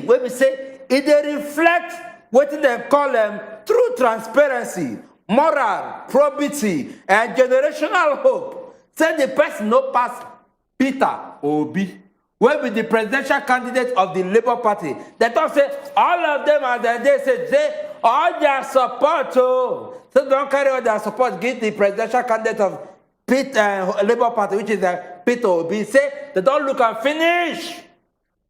when we say it they reflect what they call true transparency, moral, probity, and generational hope. Say the person no pass Peter Obi, will be the presidential candidate of the Labour Party. They don't say all of them as they say all their support. So don't carry all their support. Give the presidential candidate of Labour Party, which is Peter Obi. Say they don't look and finish.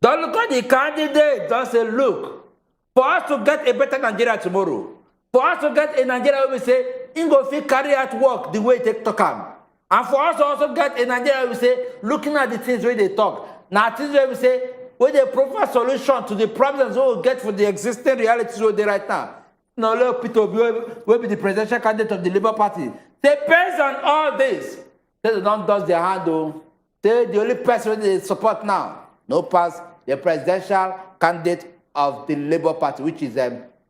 Don't look at the candidate. Don't say look. For us to get a better Nigeria tomorrow, for us to get a Nigeria where we say Ingo fit carry out work the way they talk am. And for us to also get a Nigeria where we say looking at the things where they talk. Now things where we say where they provide solution to the problems we will get for the existing realities where they right now. Now look, Peter Obi will be the presidential candidate of the Labour Party. They based on all this. They don't dust their hand though. They the only person they support now. No pass the presidential candidate of the Labour Party, which is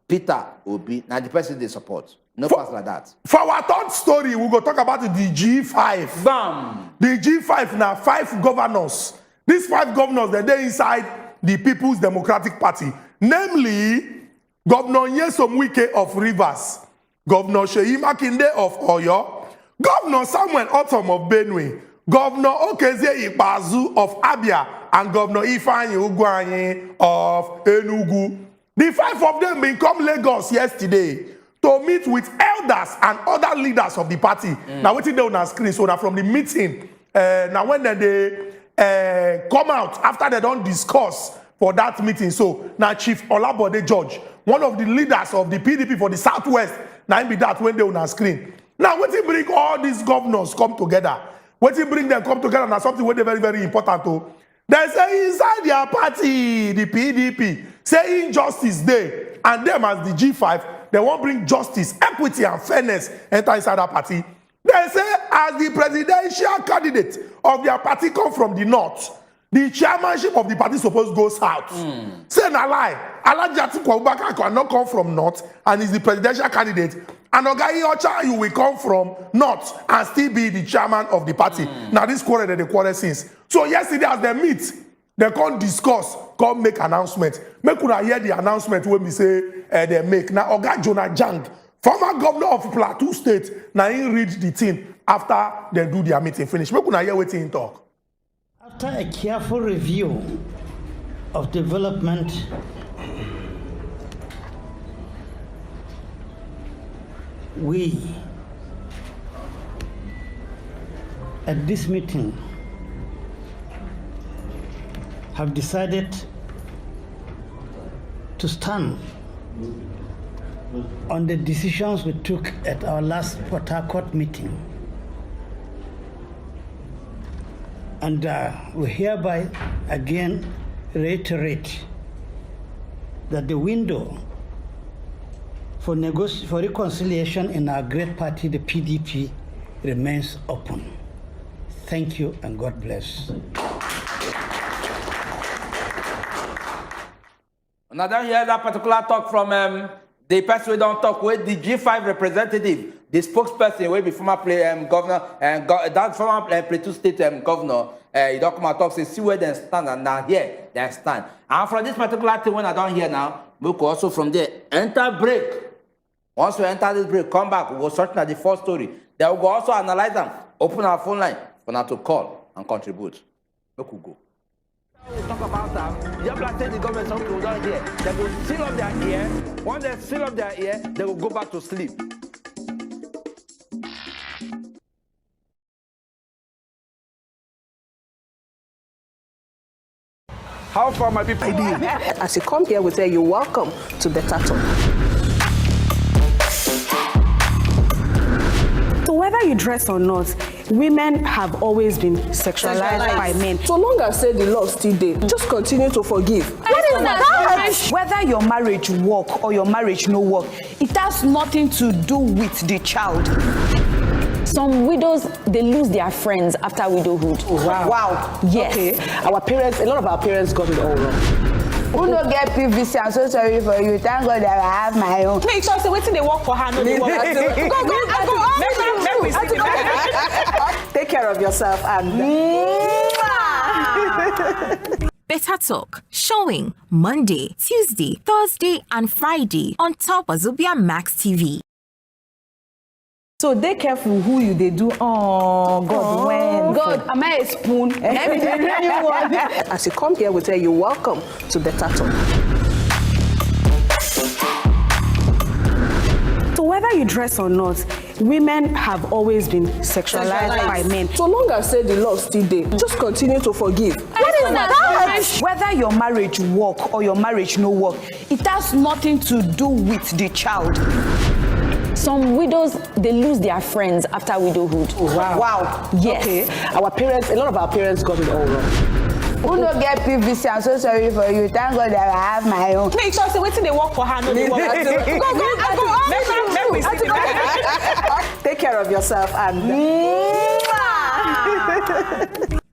Peter Obi. Now the person they support. No pass like that. For our third story, we go talk about the G5. Bam. The G5 now 5 governors. These 5 governors, they're inside the People's Democratic Party. Namely, Governor Nyesom Wike of Rivers, Governor Seyi Makinde of Oyo, Governor Samuel Otom of Benue, Governor Okezie Ikpeazu of Abia, and Governor Ifeanyi Ugwuanyi of Enugu. The 5 of them been come Lagos yesterday to meet with elders and other leaders of the party. Now, what they on our screen, so now from the meeting, now when they come out after they don't discuss for that meeting. So now Chief Olabode George, one of the leaders of the PDP for the Southwest, now be that when they on our screen. Now, what you bring all these governors come together? What you bring them come together? Now something very, very, very important too. They say inside their party, the PDP, say injustice there, and them as the G5, they won't bring justice, equity, and fairness enter inside that party. They say as the presidential candidate of their party come from the north, the chairmanship of the party supposed go south. Say na lie. Alajati Kwabubakar cannot come from north and is the presidential candidate. And Ogayi Ocha, you will come from north and still be the chairman of the party. Now this quarrel they quarrel since. So yesterday as they meet, they can't discuss, can't make announcement. Make una hear the announcement when we say they make. Now Oga Jonah Jang, former governor of Plateau State, now he read the thing after they do their meeting finish. Make una hear waiting talk. After a careful review of development, we at this meeting have decided to stand on the decisions we took at our last Port Harcourt meeting. And we hereby again reiterate that the window for reconciliation in our great party, the PDP, remains open. Thank you and God bless. And I don't hear that particular talk from the person we don't talk with, the G5 representative, the spokesperson, will be former governor, and that former Plateau State governor. You don't come and talk, say, see where they stand, and now here they stand. And from this particular thing, when I don't hear now, we could also from there enter break. Once we enter this break, come back, we will search at the first story. Then we will also analyze them, open our phone line for now to call and contribute. We could go. We'll talk about that. Just like the government, some people don't hear. They will seal up their ear. Once they seal up their ear, they will go back to sleep. How far my people? As you come here, we say you're welcome to Better Talk. So whether you dress or not, women have always been sexualized by men. So long as say the law still there, just continue to forgive. What is that? Whether your marriage work or your marriage no work, it has nothing to do with the child. Some widows, they lose their friends after widowhood. Oh, wow. Wow. Yes. Okay. Our parents, a lot of our parents got it all wrong. Who don't get PVC? I'm so sorry for you. Thank God that I have my own. Make sure waiting they work for her. No, they work. Take care of yourself and Better Talk, showing Monday, Tuesday, Thursday, and Friday on top Wazobia Max TV. So they careful who you they do. Oh God, when God, am I a spoon? Let me tell you one. As you come here, we tell you welcome to Better Talk. So whether you dress or not, women have always been sexualized by men. So long as say the law still there, just continue to forgive. What is that? Whether your marriage work or your marriage no work, it has nothing to do with the child. Some widows, they lose their friends after widowhood. Oh, wow. Wow. Yes. Okay. Our parents, a lot of our parents got it all wrong. Who don't get PVC? I'm so sorry for you. Thank God that I have my own. Make sure say waiting they work for her, no they work for Take care of yourself and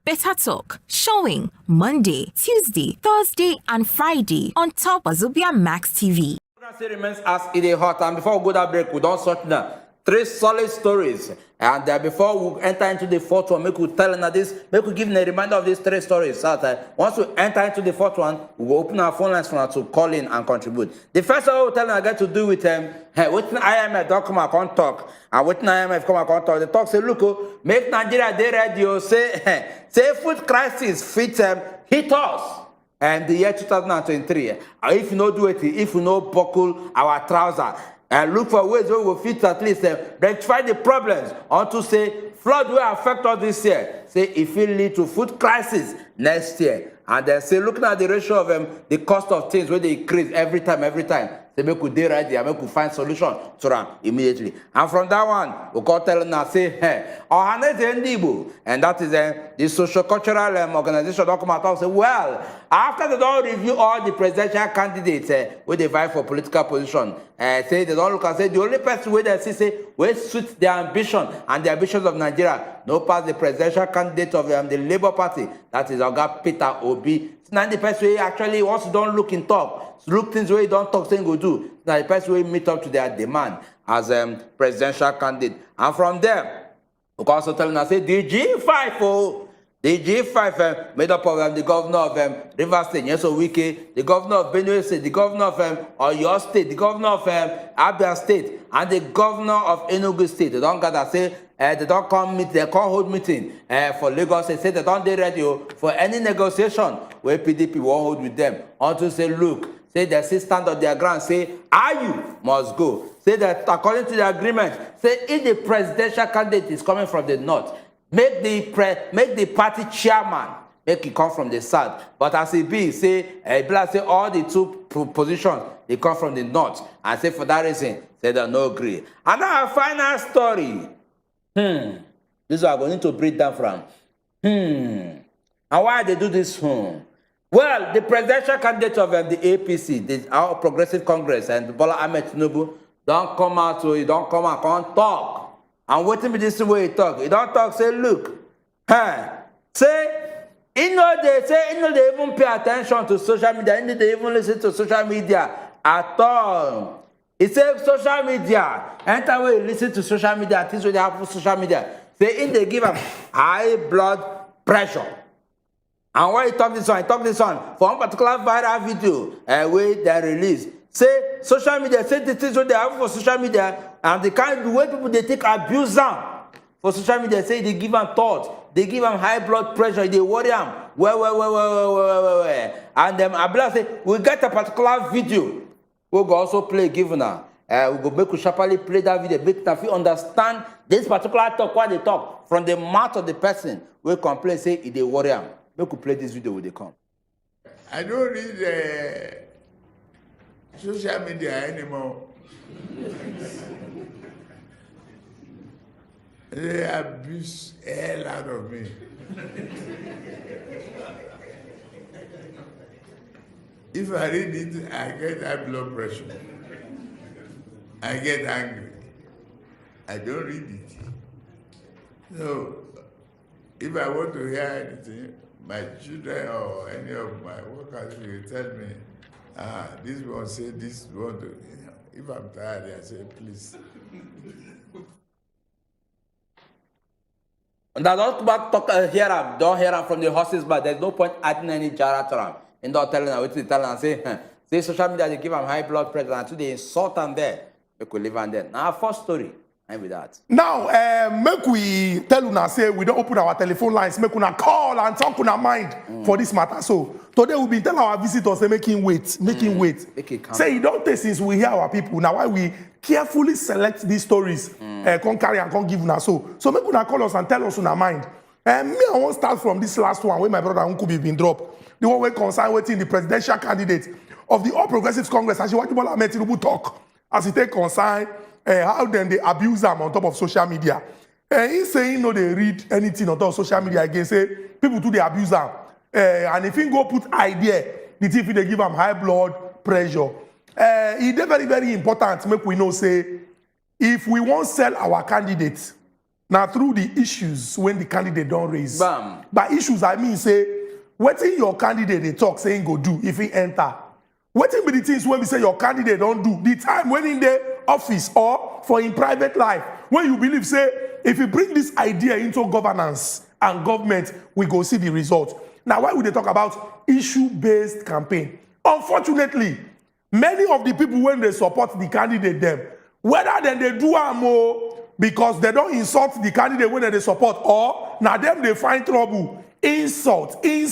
Better Talk, showing Monday, Tuesday, Thursday, and Friday on top Wazobia Max TV. Remains as it is hot, and before we go that break, we don't sort now 3 solid stories, and before we enter into the 4th one, make we tell this, make we give a reminder of these 3 stories. So that once we enter into the 4th one, we will open our phone lines for us to call in and contribute. The first one we'll tell I get to do with what IMF don't come and come talk, and what IMF come and come talk. They talk say, look, make Nigeria they ready. Say food crisis fit hit us. And the year 2023, if you no do it, if you no buckle our trousers, and look for ways where we will fit at least rectify the problems, or to say flood will affect us this year. Say if it lead to food crisis next year, and then say looking at the ratio of the cost of things where they increase every time. Say make we dey right there, make we find solution to them immediately. And from that one, we call telling us say, hey, Ohanaeze Ndigbo, and that is the socio-cultural organization that come out and say, well, after they don't review all the presidential candidates where they vie for political position, say they don't look and say the only person where they say where suits their ambition and the ambitions of Nigeria, no pass the presidential candidate of the Labour Party, that is Oga Peter Obi. Now the person who actually wants to don't look in talk, look things where you don't talk, saying go do. Now the person who meet up to their demand as presidential candidate. And from there, we can also tell us say the G5 the G5 made up of the governor of Rivers State, Nyesom Wike, the governor of Benue State, the governor of Oyo State, the governor of Abia State, and the governor of Enugu State. They don't gather say they don't come meet, they can't hold meeting for Lagos. They say they don't they ready for any negotiation where PDP won't hold with them. Until say look, say they still stand on their ground, say you must go. Say that according to the agreement, say if the presidential candidate is coming from the north, make the party chairman make it come from the south. But as it be, say all the 2 positions they come from the north, and say for that reason say they no agree. And now our final story. This is what I'm going to break down from. And why they do this? Well, the presidential candidate of the APC, our Progressive Congress, and Bola Ahmed Tinubu don't come out, so you don't come and can't talk. And waiting be this way he talk. He don't talk, say, look, say, they even pay attention to social media, they even listen to social media at all. He said social media, enter where you listen to social media, things where they have social media. Say, they give them high blood pressure. And why he talk this one for one particular viral video where they release. Say social media, say the things what they have for social media, and the kind of way people they take abuse them for social media. Say they give them thought, they give them high blood pressure, they worry them. Well. And them Abla say we get a particular video. We'll go also play governor. We go make you sharply play that video, make them understand this particular talk what they talk from the mouth of the person. We complain say if they worry them. Make you play this video when they come. I don't read social media anymore. They abuse the hell out of me. If I read it, I get high blood pressure. I get angry. I don't read it. So, if I want to hear anything, my children or any of my workers will tell me, this one say this one. If I'm tired, I say, please. And I don't don't hear them from the horses, but there's no point adding any jara to them. And not telling them what to tell them and say social media, they give them high blood pressure and they insult them there. They could live on there. Now, first story. And with that. Now, make we tell you now, say we don't open our telephone lines, make una call and talk una mind for this matter. So today we'll be telling our visitors, say making wait. Say you don't take since we hear our people. Now why we carefully select these stories, come carry and come give una so make una call us and tell us una mind. Me, I won't start from this last one where my brother Nkubi been dropped. The one where concern waiting the presidential candidate of the All Progressives Congress, and she want Bola Ahmed Tinubu talk as he take concern. How then they abuse them on top of social media. He saying no, they read anything on top of social media again. Say people do they abuse them. And if you go put idea, the TV they give them high blood pressure. It's very, very important. Make we know say if we want sell our candidates now through the issues when the candidate don't raise. Bam. By issues I mean say what in your candidate they talk saying go do if he enter. What be the things when we say your candidate don't do? The time when in the office or for in private life, when you believe, say, if you bring this idea into governance and government, we go see the result. Now, why would they talk about issue-based campaign? Unfortunately, many of the people, when they support the candidate, them, whether then they do more because they don't insult the candidate when they support, or now them they find trouble. Insult. We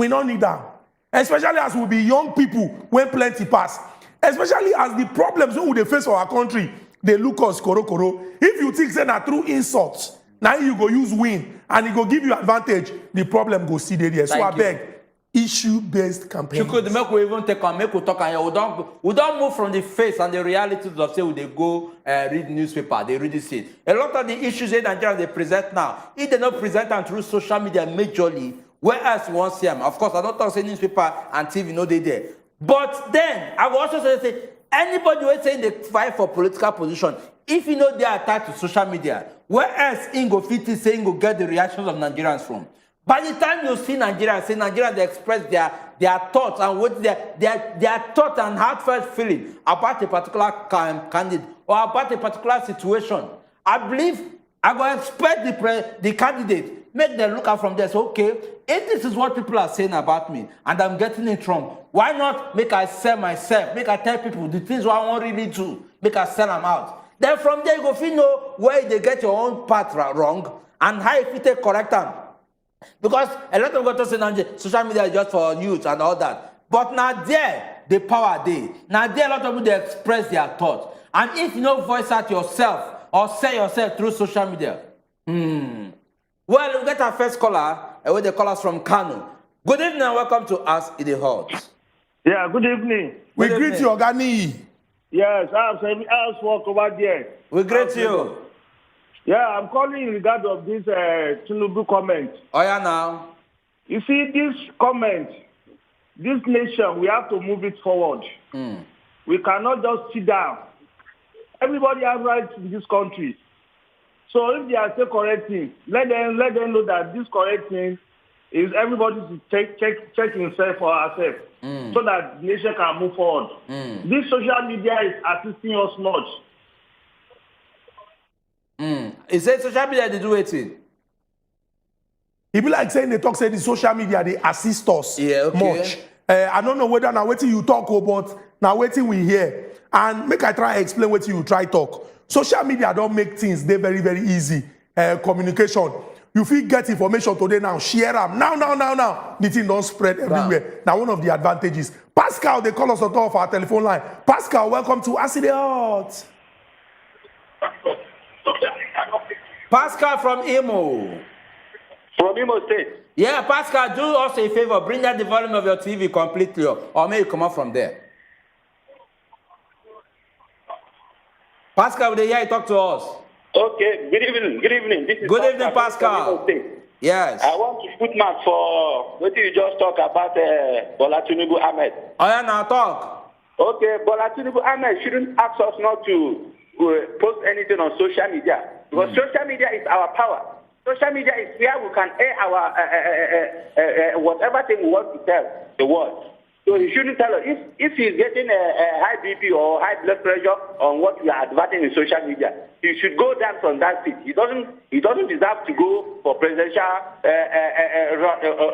don't need that. Especially as we be young people when plenty pass. Especially as the problems we they face for our country, they look us koro. If you think say that through insults, now you go use win and it go give you advantage, the problem go see there. So I beg, issue-based campaign. You could make we even take on, make we talk and we don't move from the face and the realities of say they go read newspaper, they read this. A lot of the issues in Nigeria they present now, if they not present them through social media majorly. Where else we want to see them? Of course, I don't talk say newspaper and TV, no they there. But then, I will also say anybody who is saying they fight for political position, if you know they are attached to social media, where else in go fit is saying go get the reactions of Nigerians from? By the time you see Nigerians, say Nigerians they express their thoughts and what their thoughts and heartfelt feeling about a particular candidate or about a particular situation, I believe I go expect the candidate. Make them look out from there. So, okay, if this is what people are saying about me and I'm getting it wrong, why not make I sell myself? Make I tell people the things what I want really do. Make I sell them out. Then from there, you go feel know where they get your own path wrong and how if you take correct them. Because a lot of people say social media is just for youth and all that. But now there, the power there. Now there, a lot of people, they express their thoughts. And if you don't voice out yourself or say yourself through social media, well, we get our first caller, where they call us from Kano. Good evening and welcome to us in the Hut. Yeah, good evening. We greet you, Ogani. Yes, I have some else work over there. We greet you. Yeah, I'm calling in regard of this Tinubu comment. Oh, yeah, now. You see, this comment, this nation, we have to move it forward. We cannot just sit down. Everybody has rights in this country. So if they are still correcting, let them know that this correcting is everybody to check himself or herself so that the nation can move forward. This social media is assisting us much. He said social media they do it. It be like saying they talk say the social media they assist us much. I don't know whether now waiting you talk about now waiting we hear and make I try explain what you try talk. Social media don't make things they very, very easy. Communication. You feel get information today now, share them. Now. The thing don't spread everywhere. Now one of the advantages. Pascal, they call us on top of our telephone line. Pascal, welcome to Us in the Hut. Pascal from Imo. From Imo State. Yeah, Pascal, do us a favor. Bring down the volume of your TV completely or may you come up from there. Pascal, will you talk to us? Okay, good evening. This is good evening, Pascal. Yes. I want to put mark for what you just talk about Bola Tinubu Ahmed. Oh, yeah, now talk. Okay, Bola Tinubu Ahmed shouldn't ask us not to post anything on social media because social media is our power. Social media is where we can air our whatever thing we want to tell the world. So he shouldn't tell us. If he's getting a high BP or high blood pressure on what we are advertising in social media, he should go down from that seat. He doesn't deserve to go for presidential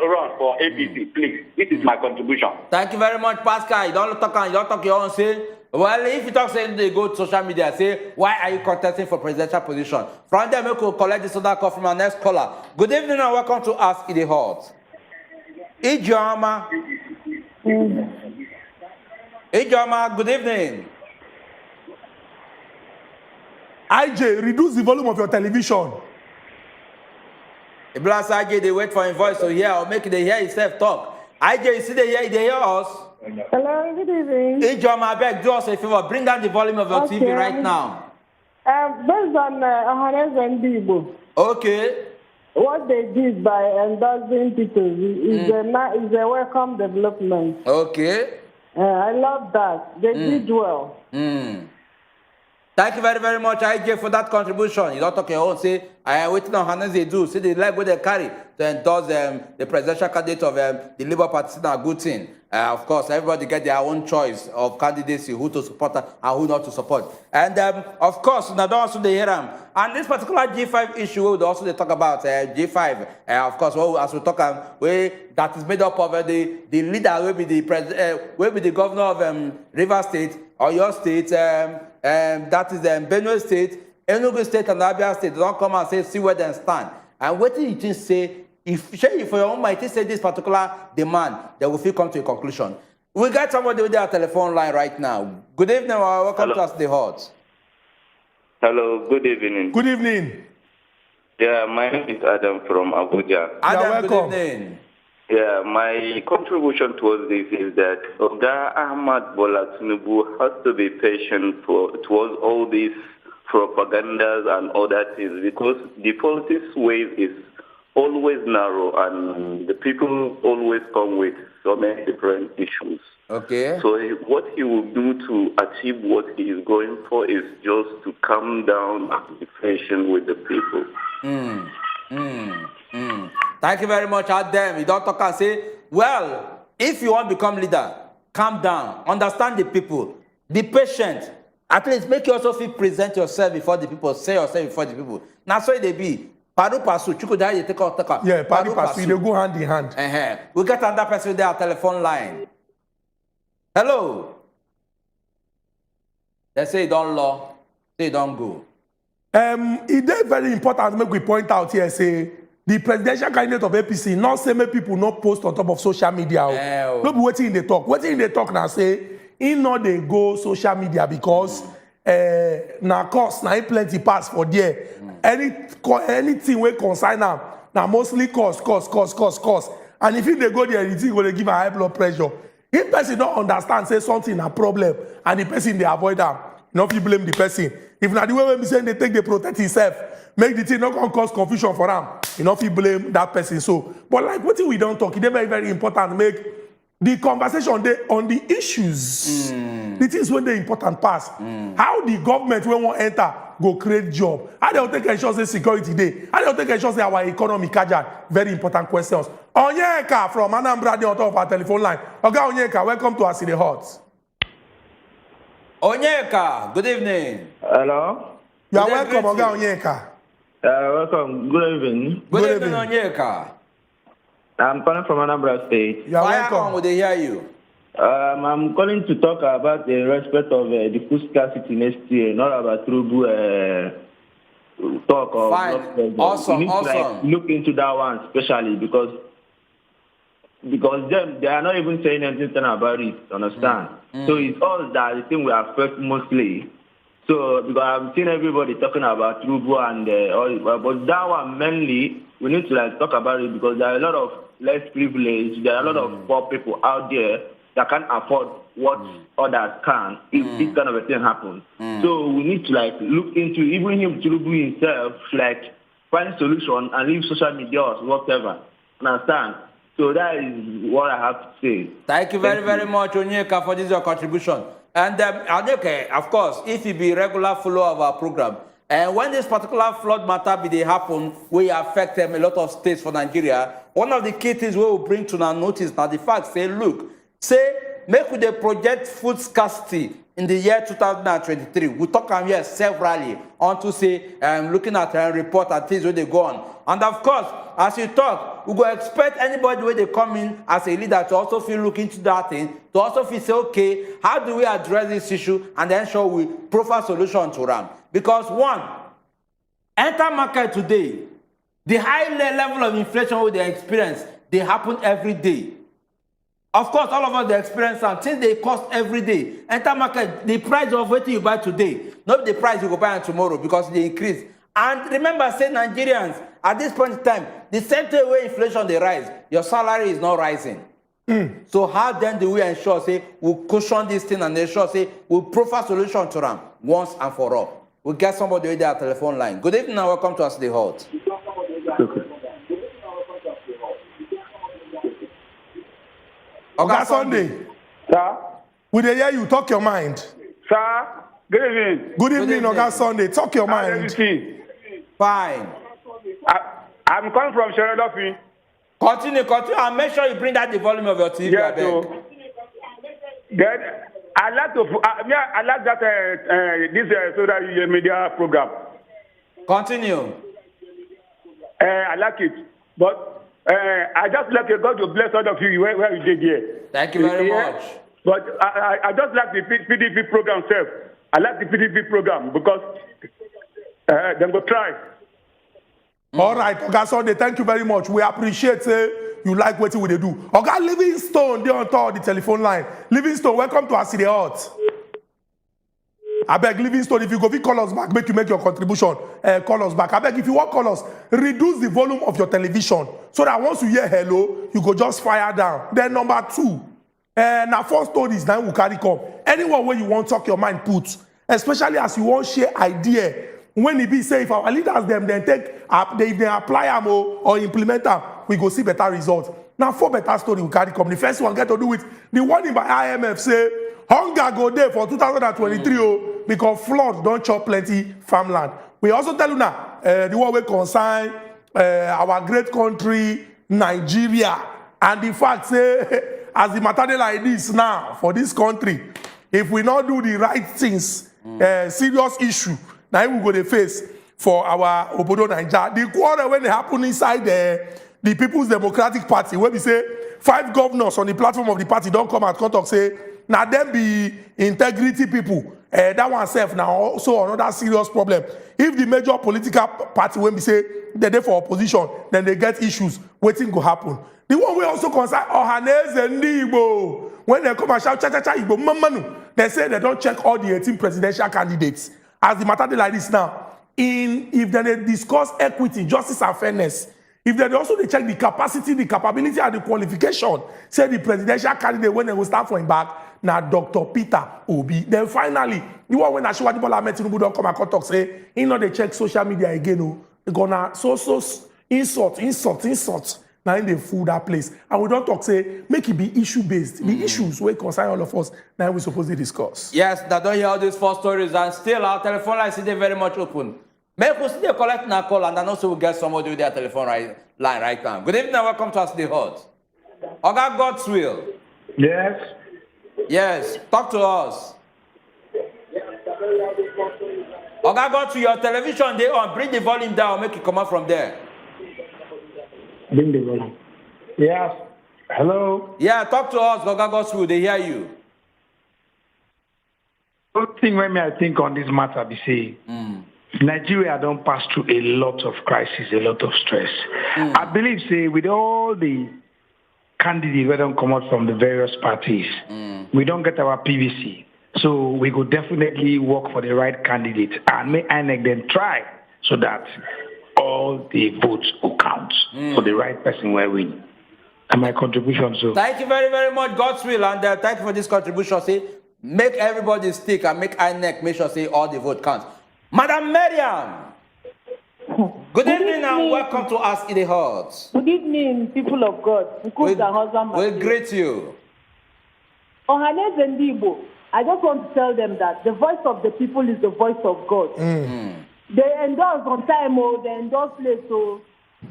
run for APC. Please, this is my contribution. Thank you very much, Pascal. You don't talk your own say. Well, if you talk saying they go to social media, say, why are you contesting for presidential position? From there, we could collect this other call from our next caller. Good evening and welcome to Ask in the Hot. Ijoma. Ijoma, good evening. IJ, reduce the volume of your television. The blast IJ, they wait for a voice to hear or make it hear himself talk. IJ, you see they hear us? Hello, good evening. Ijoma, I beg, do us a favor, bring down the volume of your TV right now. Based on Ohanaeze Ndigbo. Okay. What they did by endorsing people is a welcome development. Okay. I love that. They did well. Thank you very, very much, IJ, for that contribution. You don't talk your own. Say, I am waiting on Ohaneze do. See the leg where they carry to endorse the presidential candidate of the Labour Party. It's a good thing. Of course, everybody get their own choice of candidacy, who to support and who not to support. And of course, now don't also hear them. And this particular G5 issue, we would also talk about G5. Of course, as we talk, that is made up of the leader will be the governor of Rivers State, Oyo State, that is Benue State, Enugu State, and Abia State. They don't come and say, see where they stand. And what did you just say? If for your own might say this particular demand, they will feel come to a conclusion. We got somebody with their telephone line right now. Good evening, welcome to Ask the Hot. Hello, good evening. Good evening. Yeah, my name is Adam from Abuja. Adam, good evening. Yeah, my contribution towards this is that Oga Ahmad Bola Tinubu has to be patient towards all these propagandas and other things, because the politics way is always narrow and the people always come with so many different issues. Okay. So what he will do to achieve what he is going for is just to calm down and be patient with the people. Thank you very much, Adam. You don't talk and say, well, if you want to become leader, calm down, understand the people, be patient. At least make yourself present yourself before the people, say yourself before the people. Now, so they be. Paru pasu, they take out. Yeah, paru pasu, they go hand in hand. We get another person there on telephone line. Hello. They say don't law, say don't go. It is very important to make we point out here, say, the presidential candidate of APC, not say many people not post on top of social media. No be waiting in the talk. Waiting in the talk now say, in not they go social media because na cost, na plenty pass for there. Anything we consign now, now mostly cost. And if they go there, it's going to give a high blood pressure. If person don't understand, say something a problem, and the person they avoid them, not you blame the person. If not the way we say they take the protect himself, make the thing not gonna cause confusion for them. You know, if you blame that person. So, but like what we don't talk, it's very, very important. Make the conversation on the issues. The things when they important pass. How the government when want enter go create job. How they will take ensure say security day. How they will take ensure say our economy kajad. Very important questions. Onyeka from Anambra on top of our telephone line. Oga Onyeka, welcome to Ask the Hot. Onyeka, good evening. Hello. You are welcome, Oga Onyeka. Welcome. Good evening. Good evening, Onyeka. I'm calling from Anambra State. You are welcome. Would they hear you? I'm calling to talk about the respect of the food scarcity next year, not about Trubu talk of fine. Awesome, we need to look into that one especially because they are not even saying anything about it, understand? So it's all that the thing will affect mostly. So because I've seen everybody talking about Trubu and all, but that one mainly we need to talk about it because there are a lot of less privileged, there are a lot of poor people out there that can't afford what others can if this kind of a thing happens. So we need to look into even him Trubu himself, find solution and leave social media or whatever. Understand? So that is what I have to say. Thank you very much, Onyeka, for this your contribution. And Onyeka, of course, if you be regular follower of our program, and when this particular flood matter they happen, we affect a lot of states for Nigeria. One of the key things we will bring to our notice now the fact say, look, say, make we dey project food scarcity in the year 2023. We talk am here severally unto say, looking at a report and things where they go on. And of course, as you talk, we go expect anybody where they come in as a leader to also feel look into that thing, to also feel say, okay, how do we address this issue and then show we profile solution to them? Because one, enter market today, the high level of inflation we they experience, they happen every day. Of course, all of us they experience some things they cost every day. Enter market, the price of what you buy today, not the price you go buy tomorrow because they increase. And remember, say Nigerians, at this point in time, the same way inflation they rise, your salary is not rising. So how then do we ensure, say, we'll cushion this thing and ensure, say, we'll profile solution to them once and for all? We'll get somebody with their telephone line. Good evening and welcome to us, the Hot. Okay, Sunday. Sir? We dey hear you talk your mind. Sir? Good evening. Good evening, Oga Sunday. Talk your mind. Fine. I'm coming from Sheredofi. Continue, and make sure you bring down the volume of your TV. Yeah, so then I like to I like that this social media program. Continue. I like it, but I just like God to bless all of you where you did here. Thank you very much. But I just like the PDP program self. I like the PDP program because them go try. All right, Oga Sunday, thank you very much. We appreciate you like what we do. Oga Livingstone, they on top of the telephone line. Livingstone, welcome to Aside Hot. I beg Livingstone, if you go call us back, make you make your contribution. Call us back. I beg if you want call us, reduce the volume of your television so that once you hear hello, you go just fire down. Then number two, now 4 stories now will carry come. Anyone where you want talk your mind put, especially as you want share idea. When it be say if our leaders them then take if they apply them or implement them, we go see better results. Now 4 better story will carry come. The first one get to do with the one by IMF say hunger go there for 2023 because flood don't chop plenty farmland. We also tell you now the one we concern our great country Nigeria, and the fact say as the matter dey like this now for this country, if we not do the right things, serious issue. Now we go to face for our Obodo Naija. The quarrel when they happen inside the People's Democratic Party, where we say 5 governors on the platform of the party don't come out contact say, now them be integrity people. That one self now also another serious problem. If the major political party when we say they're there for opposition, then they get issues, waiting to happen. The one we also concern Ohanaeze Ndigbo. When they come and shout cha-cha-cha Igbo, mamanu, they say they don't check all the 18 presidential candidates. As the matter like this now, if they discuss equity, justice, and fairness, if they also they check the capacity, the capability, and the qualification, say the presidential candidate when they will start for him back, now Dr. Peter Obi. Then finally, the one when Asiwaju Bola Ahmed Tinubu don't come and talk say, he know they check social media again, they gonna insult. Now in the food that place, and we don't talk say make it be issue based. The issues we concern all of us. Now we supposed to discuss. Yes, that don't hear all these 4 stories, and still our telephone line is very much open. Make us still collect na call, and then also we get somebody with their telephone line right now. Good evening, and welcome to us the Hot. Oga God's will. Yes. Yes, talk to us. Oga go to your television there on, bring the volume down, make it come out from there. Bring the volume. Yes. Hello. Yeah, talk to us, Oga Gospel, they hear you. One thing when I think on this matter, be say, Nigeria don't pass through a lot of crisis, a lot of stress. I believe, say, with all the candidates we don't come out from the various parties, we don't get our PVC. So we could definitely work for the right candidate and make INEC then try so that all the votes will count for the right person where we. And my contribution, so. Thank you very, very much, God's will, and thank you for this contribution. Say, make everybody stick and make INEC make sure say all the vote counts. Madam Miriam, good evening and welcome to Ask in the Heart. Good evening, people of God. We'll greet you. Ohanaeze Ndigbo, I just want to tell them that the voice of the people is the voice of God. They endorse on time, they endorse late, so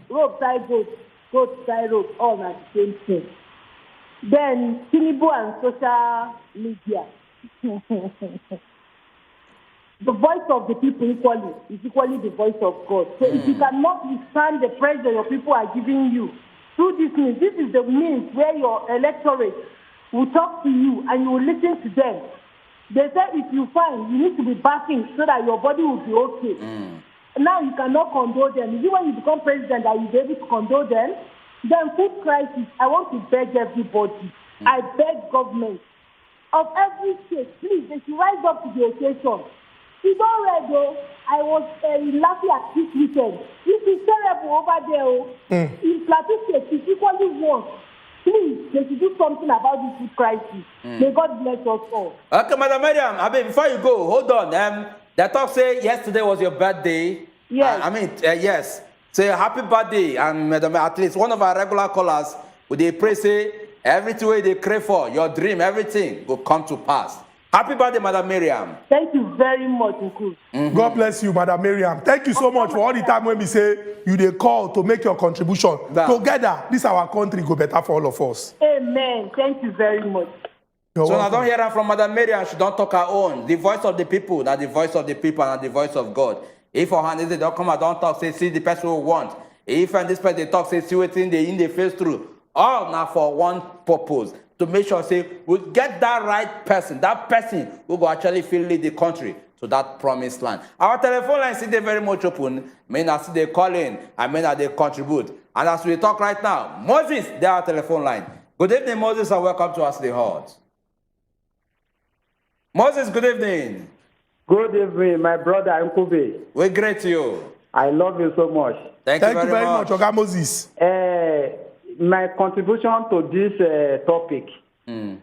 rope side goat side rope, all at the same thing. then Tinubu and social media. The voice of the people equally is equally the voice of God. So if you cannot withstand the pressure your people are giving you through this means, this is the means where your electorate will talk to you and you will listen to them. They say if you find, you need to be backing so that your body will be okay. Now you cannot condole them. Is it when you become president that you'll be able to condole them? Then food crisis, I want to beg everybody. I beg government of every state, please, they should rise up to the occasion. It's all right though. I was laughing at this weekend. This is terrible over there. In Plateau State, it's equally worse. Please, they should do something about this food crisis. May God bless us all. Okay, Madam Miriam, before you go, hold on. The talk say yesterday was your birthday. Yes. Yes. Say happy birthday, and Madam, at least one of our regular callers, would they pray say everything way they crave for, your dream, everything will come to pass. Happy birthday, Madam Miriam. Thank you very much, Uncle. God bless you, Madam Miriam. Thank you so much for all the time when we say you dey call to make your contribution. Together, this our country go better for all of us. Amen. Thank you very much. So I don't hear that from Madam Miriam. She don't talk her own. The voice of the people, not the voice of the people, and the voice of God. If Ohaneze don't come and don't talk, say see the person who want. If and this person they talk, say see what in the face through. All now for one purpose. To make sure, say, we get that right person, that person who will actually feel lead the country to that promised land. Our telephone line is very much open. May not see they call in, I may not they contribute. And as we talk right now, Moses, they are telephone line. Good evening, Moses, and welcome to us the Hot. Moses, good evening. Good evening, my brother Nkubi. We greet you. I love you so much. Thank you very much, Oga Moses. My contribution to this topic. You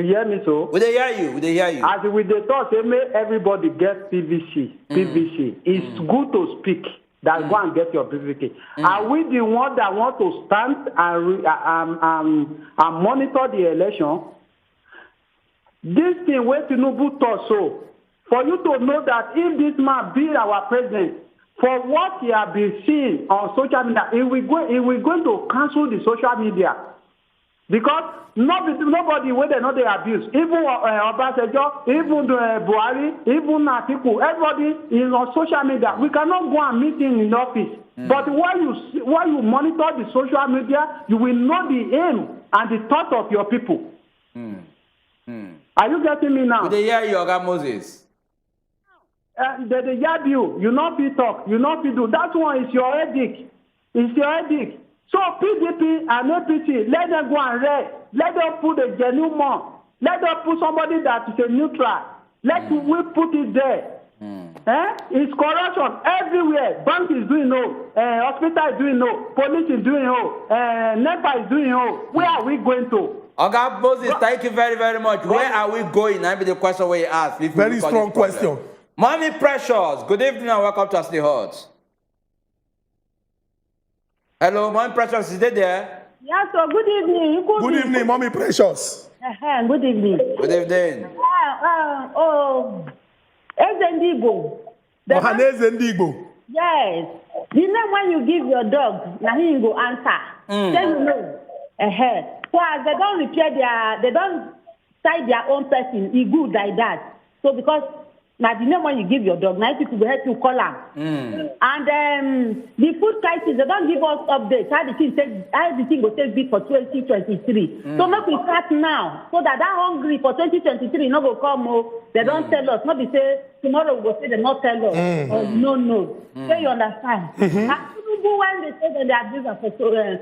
hear me so? We hear you. We hear you. As with the thought, everybody get PVC. PVC. It's good to speak. That go and get your PVC. Are we the one that want to stand and monitor the election? This thing where Tinubu thought so. For you to know that if this man be our president, for what he has been seeing on social media, he will going to cancel the social media. Because nobody where they know they abuse. Even Obasanjo, even Buhari, even Atiku, everybody is on social media. We cannot go and meet him in office. But while you monitor the social media, you will know the aim and the thought of your people. Are you getting me now? We hear you, Oga Moses. They yab you. You not be talk. You not be do. That one is your headache. It's your headache. So PDP and APC, let them go and rest. Let them put a genuine man. Let them put somebody that is a neutral. We put it there. It's corruption everywhere. Bank is doing no. Hospital is doing no. Police is doing no. NEPA is doing no. Where are we going to? Oga Moses, thank you very, very much. Where are we going? That be the question we ask. Very strong question. Mommy Precious, good evening and welcome to us the Hot. Hello, Mommy Precious, is they there? Yes, so good evening. Good evening, Mommy Precious. Good evening. Good evening. Ndigbo. Ohanaeze Ndigbo. Yes. The name when you give your dog, now he go answer. Then you know. Well, they don't repair they don't tie their own person. He good like that. So because now the name when you give your dog, now people will help you call them. And the food crisis, they don't give us updates. How the thing will take big for 2023. So make we start now, so that hungry for 2023 no go come. They don't tell us. Not be say tomorrow we go say they not tell us. No. So you understand? When they say that they abuse of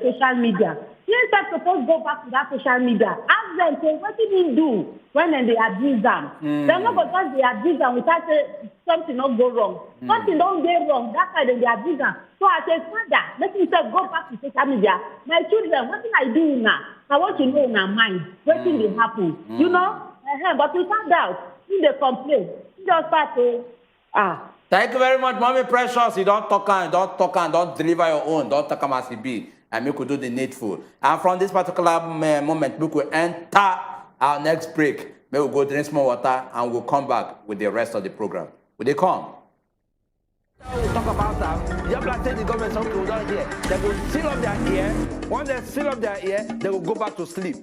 social media, yes, they're supposed to go back to that social media. Ask them, so what did he do when they abuse them? They're not because they abuse them without something not go wrong. Something don't go wrong. That's why they abuse them. So I say, Father, let me say, go back to social media. My children, what did I do now? I want to know in my mind what thing will happen. You know? But without doubt, if they complain, you just start to Thank you very much, Mommy Precious. You don't talk and don't deliver your own. Don't talk as it be. And we could do the needful. And from this particular moment, we could enter our next break. Maybe we'll go drink some water and we'll come back with the rest of the program. Will they come? We talk about that. Just like say the government some people down here, they will seal up their ear. Once they seal up their ear, they will go back to sleep.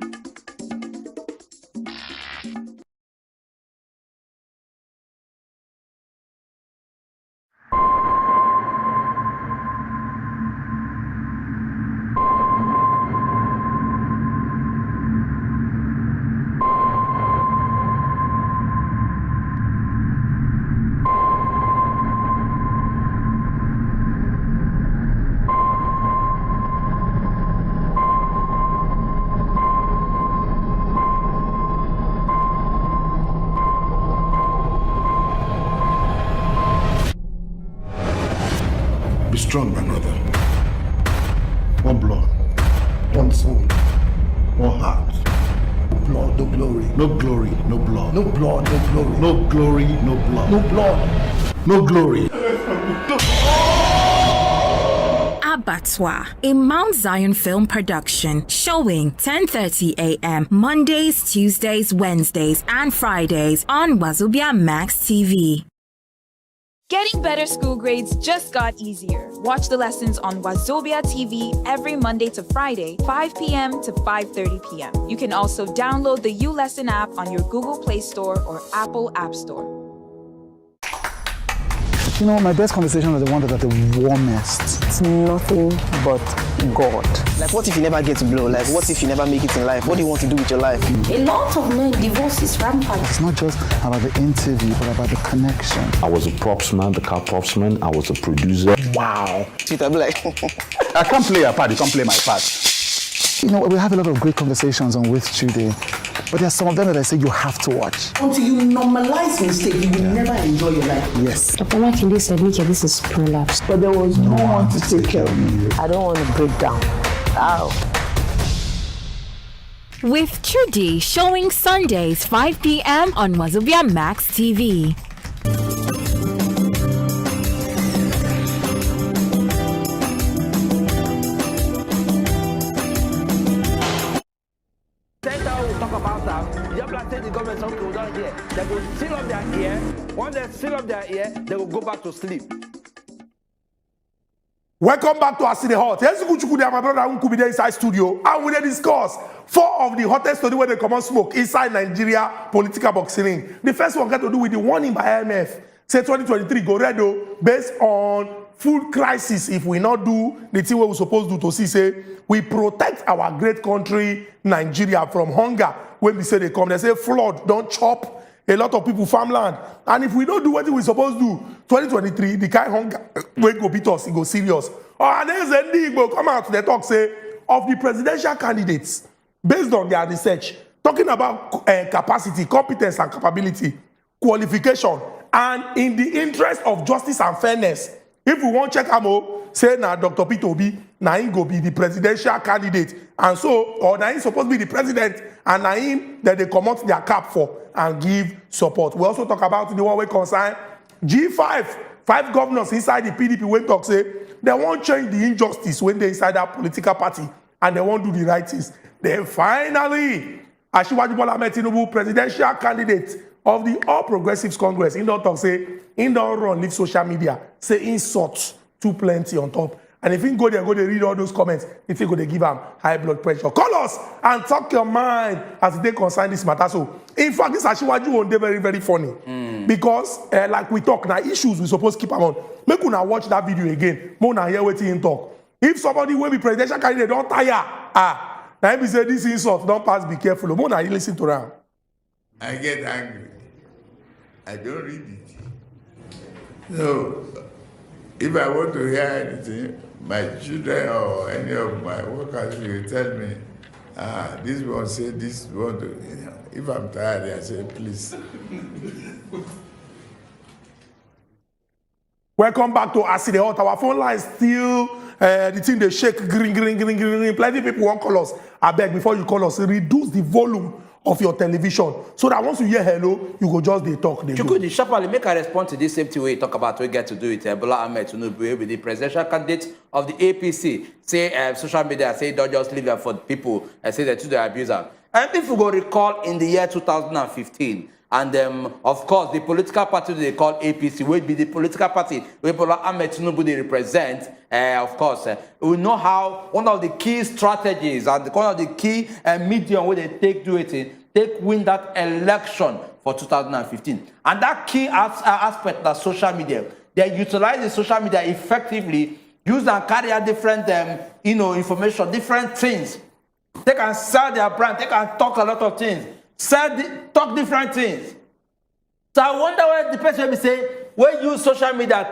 Be strong, my brother. One blood, one soul, one heart. Blood, no glory. No glory, no blood. No blood, no glory. No glory, no blood. No blood, no glory. Abattoir, a Mount Zion film production, showing 10:30 a.m. Mondays, Tuesdays, Wednesdays, and Fridays on Wazobia Max TV. Getting better school grades just got easier. Watch the lessons on Wazobia TV every Monday to Friday, 5 p.m. to 5:30 p.m. You can also download the U-Lesson app on your Google Play Store or Apple App Store. You know, my best conversations are the ones that are the warmest. It's nothing but God. Like, what if you never get to blow? Like, what if you never make it in life? What do you want to do with your life? A lot of men, divorce is rampant. It's not just about the interview, but about the connection. I was a props man, the car props man. I was a producer. Wow. Sweet, I'm like, I can't play your part. You can't play my part. You know, we have a lot of great conversations on With Today, but there are some of them that I say you have to watch. Until you normalize mistake, you will never enjoy your life. Yes. Dr. Makinde said, Mika, this is prolapse. But there was no one to take care of me. I don't want to break down. Ow. With Trudy, showing Sundays 5 p.m. on Wazobia Max TV. The government some people down here, they will seal up their ear. Once they seal up their ear, they will go back to sleep. Welcome back to Aside Hot. Here's my brother who be there inside studio, and we discuss 4 of the hottest stories where they come on smoke inside Nigeria political boxing. The first one got to do with the warning by IMF. Say 2023 go redo based on full crisis if we not do the thing what we supposed to do to see say we protect our great country Nigeria from hunger. When we say they come, they say flood, don't chop a lot of people farmland. And if we don't do what we supposed to do, 2023, the kind of hunger will go beat us, it go serious. Ohanaeze Ndigbo come out to the talk, say, of the presidential candidates, based on their research, talking about capacity, competence and capability, qualification, and in the interest of justice and fairness. If we want check Amo, say now Dr. Peter Obi, now he go be the presidential candidate. And so, or now he's supposed to be the president, and now him that they come out their cap for and give support. We also talk about the one way concern G5, 5 governors inside the PDP when talk say they won't change the injustice when they inside that political party and they won't do the right things. Then finally, Asiwaju Bola Ahmed Tinubu, presidential candidate of the All Progressives Congress, he don't talk say, he don't run leave social media, say insults too plenty on top. And if you go there, read all those comments, if you go there, give them high blood pressure. Call us and talk your mind as they concern this matter. So, in fact, this Asiwaju one day very, very funny. Because, like we talk, now issues we supposed to keep them on. Make una watch that video again. More now hear what he talk. If somebody will be presidential candidate, don't tire. Now if he say this insult, don't pass, be careful. More now you listen to them. I get angry. I don't read it. So, if I want to hear anything, my children or any of my workers will tell me, this one say this one. If I'm tired, I say, please. Welcome back to Aside Hot. Our phone line still the thing they shake green. Plenty people won't call us. I beg before you call us, reduce the volume of your television so that once you hear hello, you go just they talk. You could sharply make a response to this same thing we talk about. We get to do it. Bola Ahmed Tinubu with the presidential candidate of the APC. Say social media say don't just leave it for people and say that to the abuser. And if you go recall in the year 2015, And of course, the political party they call APC will be the political party where Bola Ahmed Tinubu they represent. Of course, we know how one of the key strategies and one of the key medium where they take win that election for 2015. And that key aspect that social media, they utilize the social media effectively, use and carry out different information, different things. They can sell their brand, they can talk a lot of things, talk different things. So I wonder where the person will say, when use social media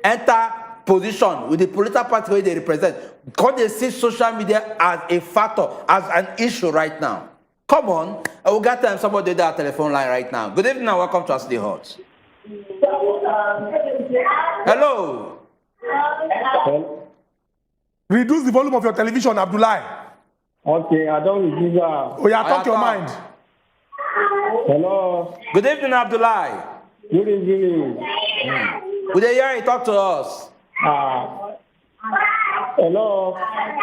enter position with the political party where they represent, because they see social media as a factor, as an issue right now. Come on, I will get somebody on that telephone line right now. Good evening and welcome to us, the Hot. Hello. Reduce the volume of your television, Abdullah. Okay, I don't reduce that. Oh, yeah, talk your mind. Hello. Good evening, Abdullah. Good evening. Would they hear you talk to us? Hello.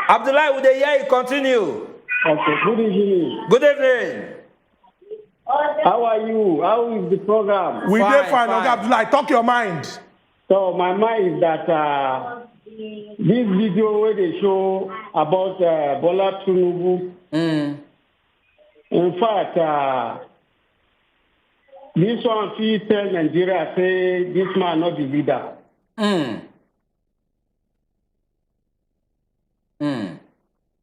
Abdullah, would they hear you continue? Okay, good evening. Good evening. How are you? How is the program? We did fine. Okay, Abdullah, talk your mind. So my mind is that this video where they show about Bola Tinubu, in fact, this one she tell Nigeria say this man not the leader.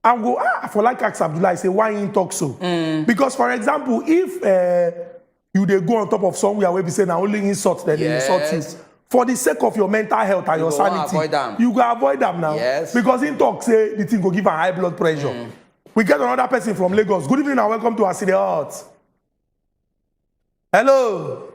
And go, for like ask Abdullah, say, why he talk so? Because, for example, if you they go on top of somewhere where we say, now only insult, then they insult you. For the sake of your mental health and your sanity, you go avoid them now. Yes. Because in talk, say, the thing go give a high blood pressure. We get another person from Lagos. Good evening and welcome to Aside Hot. Hello.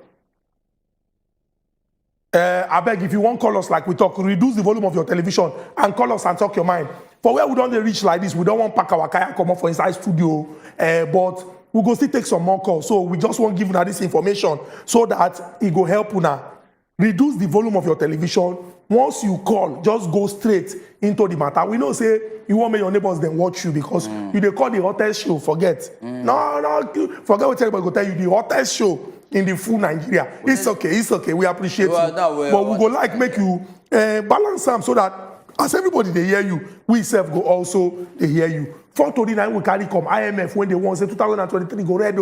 I beg, if you want call us like we talk, reduce the volume of your television and call us and talk your mind. For where we don't reach like this, we don't want pack our kaya come up for inside studio, but we go still take some more calls. So we just want to give you this information so that it go help you now. Reduce the volume of your television. Once you call, just go straight into the matter. We know say you won't make your neighbors then watch you because you they call the hottest show. Forget. No, forget what everybody go tell you. The hottest show in the full Nigeria. It's okay. We appreciate you. But we go like make you balance them so that as everybody they hear you, we self go also they hear you. 429 we carry come IMF when they want say 2023 go red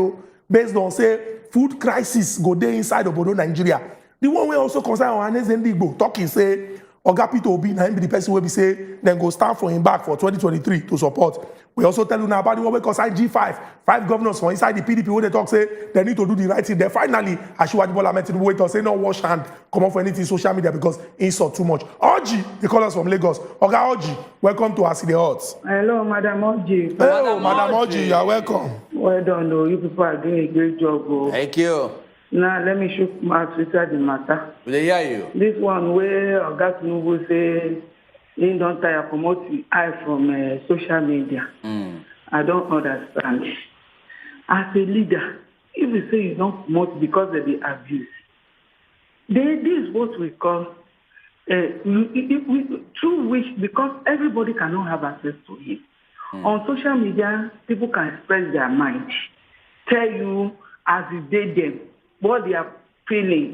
based on say food crisis go there inside of Bodo Nigeria. The one we also concern Ohanaeze Ndigbo talking say Oga Peter Obi na him be the person where we say then go stand for him back for 2023 to support. We also tell you now about the one we concern G5. 5 governors from inside the PDP where they talk say they need to do the right thing. Then finally, Asiwaju Bola Ahmed Tinubu wait to say no wash hand, come up for anything social media because insult too much. Oji, they call us from Lagos. Oga Oji, welcome to Aside Hot. Hello, Madam Oji. Hello, Madam Oji, you are welcome. Well done, though. You people are doing a great job. Oh. Thank you. Now, let me shoot my Twitter the matter. Will they hear you? This one where Oga Tinubu say he don't tire promote the eye from social media. I don't understand. As a leader, if you say you don't promote because of the abuse, this is what we call through which, because everybody cannot have access to it. On social media, people can express their mind, tell you as you date them what they are feeling,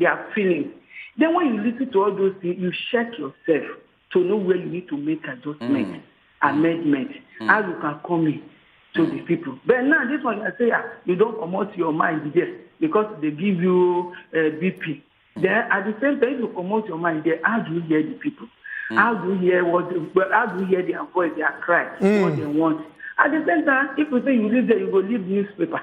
Then when you listen to all those things, you check yourself to know where you need to make adjustment, amendment, how you can come in to the people. But now this one, I say, you don't promote your mind there because they give you BP. Then at the same time, you promote your mind there, how do you hear the people? How do you hear their voice, their cry, what they want? At the same time, if you say you live there, you go leave newspaper,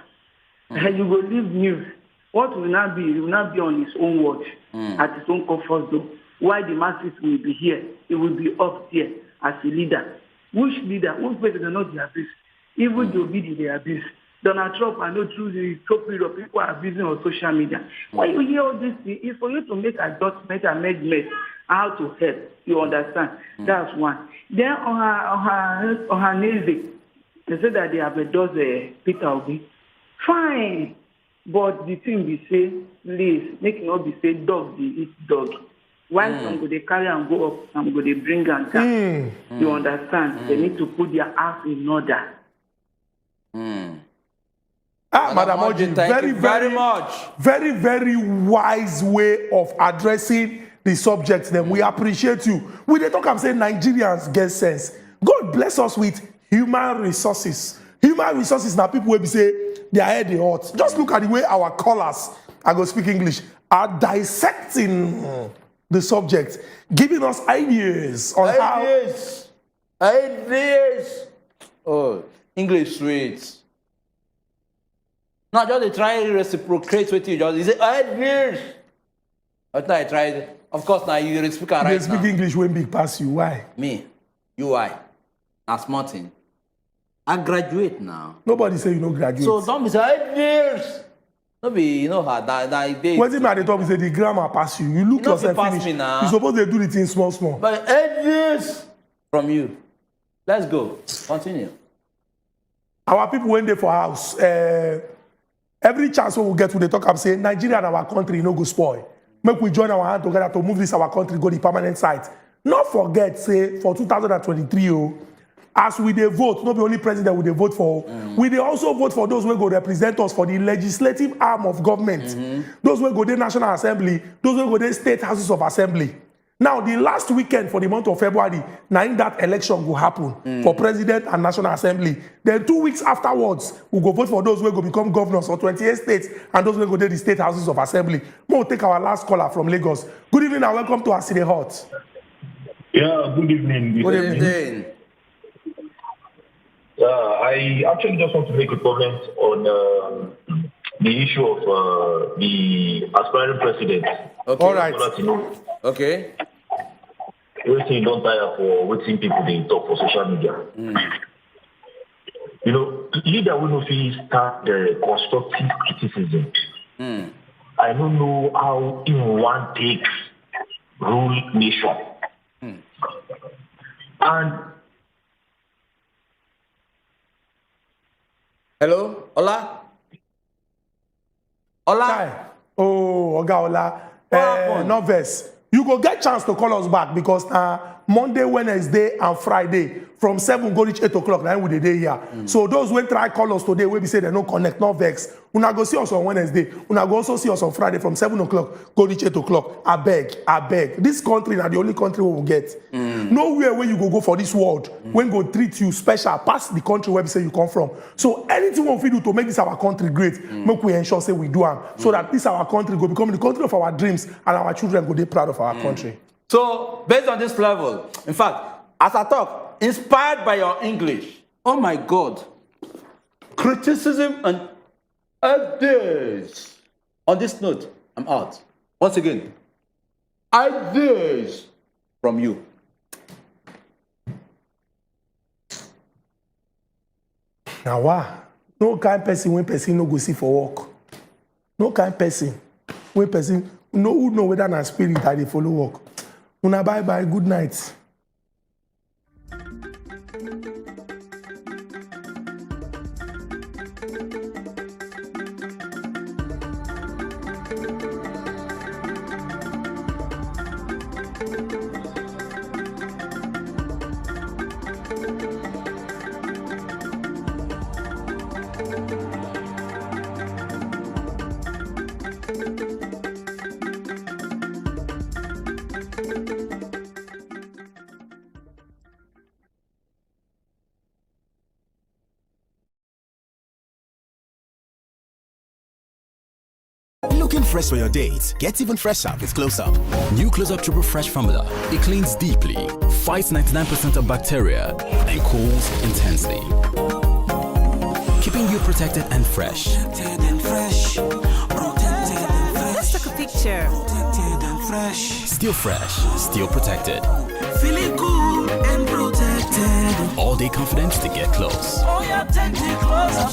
and you go leave news. What will not be? It will not be on his own watch, at his own comfort zone. Why the masses will be here? It will be up there as a leader. Which leader? Which president not the abuse? Even though be the abuse. Donald Trump, I know through the top period of people are abusing on social media. When you hear all this, it's for you to make adjustment, amendment, how to help. You understand? That's one. Then Ohaneze, they say that they have endorsed Peter Obi. Fine. But the thing we say, please, make it not be say dog, they eat dog. Why some go they carry and go up, some go they bring and down. You understand? They need to put their house in order. Madam Oji, very, very wise way of addressing the subject. Then we appreciate you. We dey talk am say Nigerians get sense. God bless us with human resources. Human resources now people will be say their head dey hot. Just look at the way our callers, I go speak English, are dissecting the subject, giving us ideas on Ideas. Oh, English sweet. Not just they try to reciprocate with you. Just say ideas. After I tried, of course now you speak right now. They speak English when big pass you. Why? Me, you why? That's Martin. I graduate now. Nobody say you don't graduate. So don't be say ideas. Don't be, you know how that day. When the top say the grammar pass you, you look You yourself pass finish. me now. You suppose they do the thing small. But ideas from you. Let's go. Continue. Our people went there for house. Every chance we will get to the talk, I'm saying Nigeria and our country no go spoil. Make we join our hand together to move this our country go the permanent site. Not forget, say for 2023, as we dey vote, not be only president we dey vote for. We dey also vote for those who go represent us for the legislative arm of government. Those who go the National Assembly, those who go the state houses of assembly. Now, the last weekend for the month of February, now in that election will happen for president and National Assembly. Then 2 weeks afterwards, we'll go vote for those who will become governors of 28 states and those who will go to the state houses of assembly. We'll take our last caller from Lagos. Good evening and welcome to Aside Hot. Yeah, good evening. Good evening. I actually just want to make a comment on the issue of the aspiring president. Okay. All right. Okay. Everything don't tire for waiting people they talk for social media. You know, leader will not start the constructive criticism. I don't know how in one takes rule nation. And hello, Ola. Ola. Oh, Oga Ola. Novice. You go get chance to call us back because Monday, Wednesday, and Friday from 7 go reach 8 o'clock. Now we the day here. So those who try call us today, we be say they no connect, no vex. Una go see us on Wednesday. Una go also see us on Friday from 7 o'clock go reach 8 o'clock. I beg. This country now the only country we will get. Nowhere where you go for this world when go treat you special past the country where we say you come from. So anything we do to make this our country great, make we ensure say we do am so that this our country go become the country of our dreams and our children go be proud of our country. So, based on this level, in fact, as I talk, inspired by your English, oh my God, criticism and ideas. On this note, I'm out. Once again, ideas from you. Now, why? No kind person when person no go see for work. No kind person when person no who know whether na spirit that they follow work. Una bye, good night. Looking fresh for your dates? Get even fresher with Close Up. New Close Up Triple Fresh formula. It cleans deeply, fights 99% of bacteria, and cools intensely, keeping you protected and fresh. Let's take a picture. Still fresh, still protected. Feeling cool and protected. All day confidence to get close. Oh, yeah, take it close up,